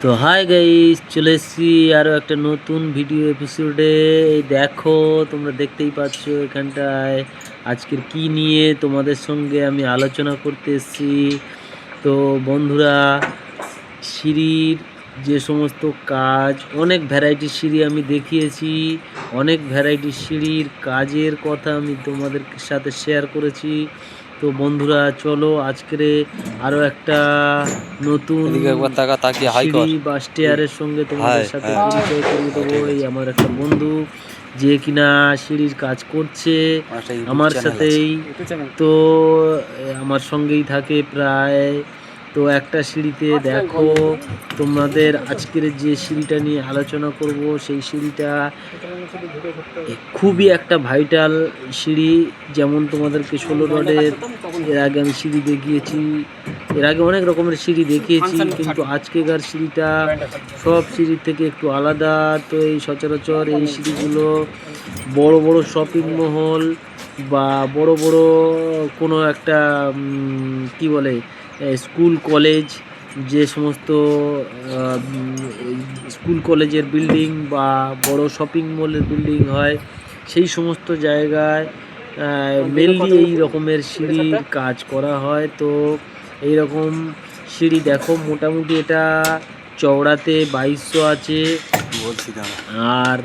তো hi guys, চলে এসেছি আরও একটা নতুন ভিডিও এপিসোডে। এই দেখো, তোমরা দেখতেই পাচ্ছ এখানটায় আজকের কি নিয়ে তোমাদের সঙ্গে আমি আলোচনা করতে এসেছি। তো বন্ধুরা, সিঁড়ির যে সমস্ত কাজ, অনেক ভ্যারাইটির সিঁড়ি আমি দেখিয়েছি, অনেক ভ্যারাইটির সিঁড়ির কাজের কথা আমি তোমাদের সাথে শেয়ার করেছি। তো বন্ধুরা, চলো আজকের আরও একটা নতুন সিঁড়ি বা স্টেয়ারের সঙ্গে তোমাদের সাথে পরিচয় করিয়ে দেবো। এই আমার একটা বন্ধু যে কিনা সিঁড়ির কাজ করছে আমার সাথেই, তো আমার সঙ্গেই থাকে প্রায়। তো একটা সিঁড়িতে দেখো, তোমাদের আজকের যে সিঁড়িটা নিয়ে আলোচনা করব সেই সিঁড়িটা খুবই একটা ভাইটাল সিঁড়ি। যেমন তোমাদেরকে 16 রডের এর আগে আমি সিঁড়ি দেখিয়েছি, এর আগে অনেক রকমের সিঁড়ি দেখিয়েছি, কিন্তু আজকেকার সিঁড়িটা সব সিঁড়ির থেকে একটু আলাদা। তো এই সচরাচর এই সিঁড়িগুলো বড় বড় শপিং মহল বা বড় বড় কোনো একটা কি বলে স্কুল কলেজ, যে সমস্ত স্কুল কলেজের বিল্ডিং বা বড় শপিং মলের বিল্ডিং হয়, সেই সমস্ত জায়গায় মেনলি এই রকমের সিঁড়ির কাজ করা হয়। তো এই রকম সিঁড়ি দেখো, মোটামুটি এটা চওড়াতে 2200 আছে। আর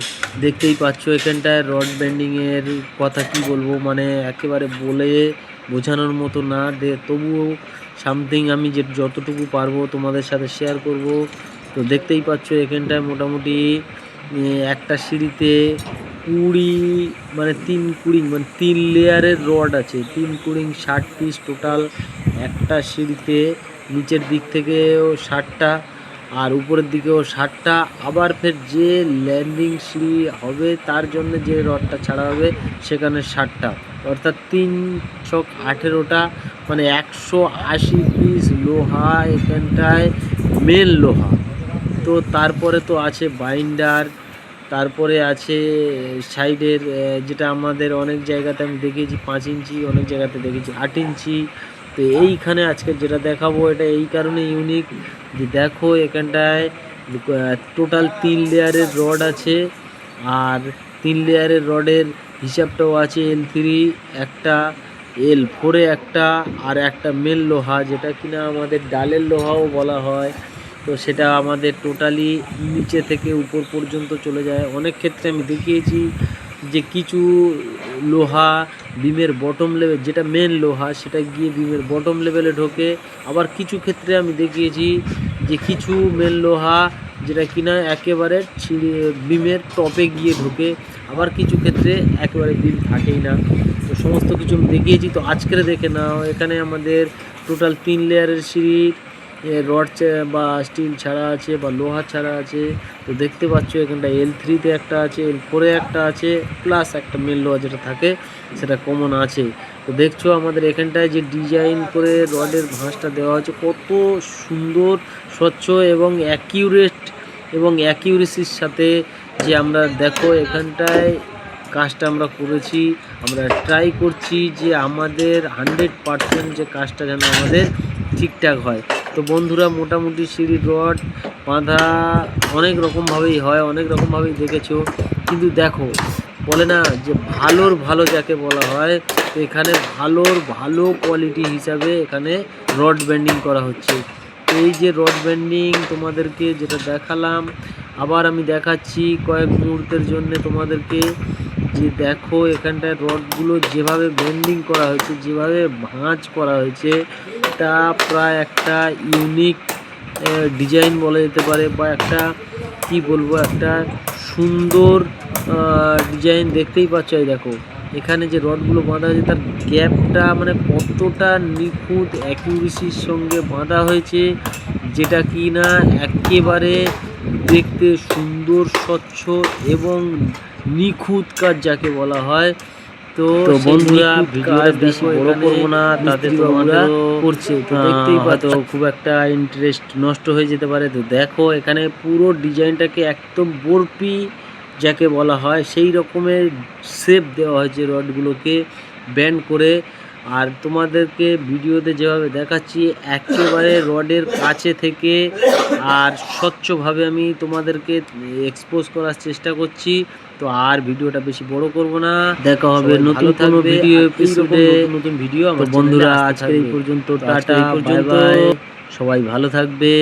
দেখতেই পাচ্ছ এখানটায় রড বেন্ডিংয়ের কথা কি বলবো, মানে একেবারে বলে বোঝানোর মতো না, তবুও সামথিং আমি যতটুকু পারবো তোমাদের সাথে শেয়ার করব। তো দেখতেই পাচ্ছ এখানটায় মোটামুটি একটা সিঁড়িতে 3 লেয়ারের রড আছে, 3 × 60 পিস টোটাল একটা সিঁড়িতে। নিচের দিক থেকেও 60টা আর উপরের দিকেও 60টা, আবার ফের যে ল্যান্ডিং সিঁড়ি হবে তার জন্য যে রডটা ছাড়া হবে সেখানে 60টা, অর্থাৎ 3 × 18টা, মানে 180 পিস লোহা এখানটায়, মেন লোহা। তো তারপরে তো আছে বাইন্ডার, তারপরে আছে সাইডের যেটা আমাদের অনেক জায়গাতে আমি দেখেছি 5 ইঞ্চি, অনেক জায়গাতে দেখেছি 8 ইঞ্চি। তো এইখানে আজকে যেটা দেখাবো এটা এই কারণে ইউনিক যে দেখো এখানটায় টোটাল 3 লেয়ারের রড আছে, আর 3 লেয়ারের রডের হিসাবটাও আছে L3 একটা, L4 একটা, আর একটা মেন লোহা যেটা কিনা আমাদের ডালের লোহাও বলা হয়। তো সেটা আমাদের টোটালি নিচে থেকে উপর পর্যন্ত চলে যায়। অনেক ক্ষেত্রে আমি দেখিয়েছি যে কিছু লোহা বিমের বটম লেভেল, যেটা মেন লোহা সেটা গিয়ে বিমের বটম লেভেলে ঢোকে। আবার কিছু ক্ষেত্রে আমি দেখিয়েছি যে কিছু মেন লোহা যেটা কিনা একেবারে বিমের টপে গিয়ে ঢোকে, আবার কিছু ক্ষেত্রে একেবারে বিম থাকেই না। তো সমস্ত কিছু আমি দেখিয়েছি। তো আজকের দেখে নাও, এখানে আমাদের টোটাল 3 লেয়ারের সিঁড়ি, রড বা স্টিল ছাড়া আছে বা লোহা ছাড়া আছে। তো দেখতে পাচ্ছ এখানটা L3-তে একটা আছে, L4-এ একটা আছে, প্লাস একটা মেন লোহা যেটা থাকে সেটা কমন আছে। তো দেখছো আমাদের এখানটায় যে ডিজাইন করে রডের ভাঁজটা দেওয়া হচ্ছে কত সুন্দর, স্বচ্ছ এবং অ্যাকিউরেট এবং অ্যাকিউরেসির সাথে, যে আমরা দেখো এখানটায় কাজটা আমরা করেছি। আমরা ট্রাই করছি যে আমাদের 100% যে কাজটা যেন আমাদের ঠিকঠাক হয়। তো বন্ধুরা, মোটামুটি সিঁড়ির রড বাঁধা অনেক রকমভাবেই হয়, অনেক রকমভাবেই দেখেছো, কিন্তু দেখো বলে না যে ভালোর ভালো যাকে বলা হয়, তো এখানে ভালোর ভালো কোয়ালিটি হিসাবে এখানে রড বেন্ডিং করা হচ্ছে। এই যে রড বেন্ডিং তোমাদেরকে যেটা দেখালাম, আবার আমি দেখাচ্ছি কয়েক মুহূর্তের জন্য তোমাদেরকে, যে দেখো এখানটায় রডগুলো যেভাবে বেন্ডিং করা হয়েছে, যেভাবে ভাঁজ করা হয়েছে, তা প্রায় একটা ইউনিক ডিজাইন বলা যেতে পারে, বা একটা কি বলবো, একটা সুন্দর ডিজাইন। দেখতেই পাচ্ছ, এই দেখো এখানে যে রডগুলো বাঁধা হয়েছে তার গ্যাপটা মানে কতটা নিখুঁত অ্যাকিউরেসির সঙ্গে বাঁধা হয়েছে, যেটা কি না একেবারে দেখতে সুন্দর, স্বচ্ছ এবং নিখুঁত কাজ যাকে বলা হয়। তো বন্ধুরা, ভিডিওটা বেশি বড় করবো না, তাতে তোমরা করছে তো দেখতেই পাচ্ছ খুব একটা ইন্টারেস্ট নষ্ট হয়ে যেতে পারে। তো দেখো এখানে পুরো ডিজাইনটাকে একদম বরফি যাকে বলা হয় সেই রকমের শেপ দেওয়া হয়েছে রডগুলোকে ব্যান্ড করে। আর তোমাদেরকে ভিডিওতে যেভাবে দেখাচ্ছি একেবারে রডের কাছে থেকে আর স্বচ্ছভাবে আমি তোমাদেরকে এক্সপোজ করার চেষ্টা করছি। তো আর ভিডিওটা বেশি বড় করব না, দেখা হবে নতুন কোনো ভিডিও এপিসোডে, নতুন ভিডিও। আমার বন্ধুরা আজকে এই পর্যন্ত, টাটা, বাই বাই, সবাই ভালো থাকবে।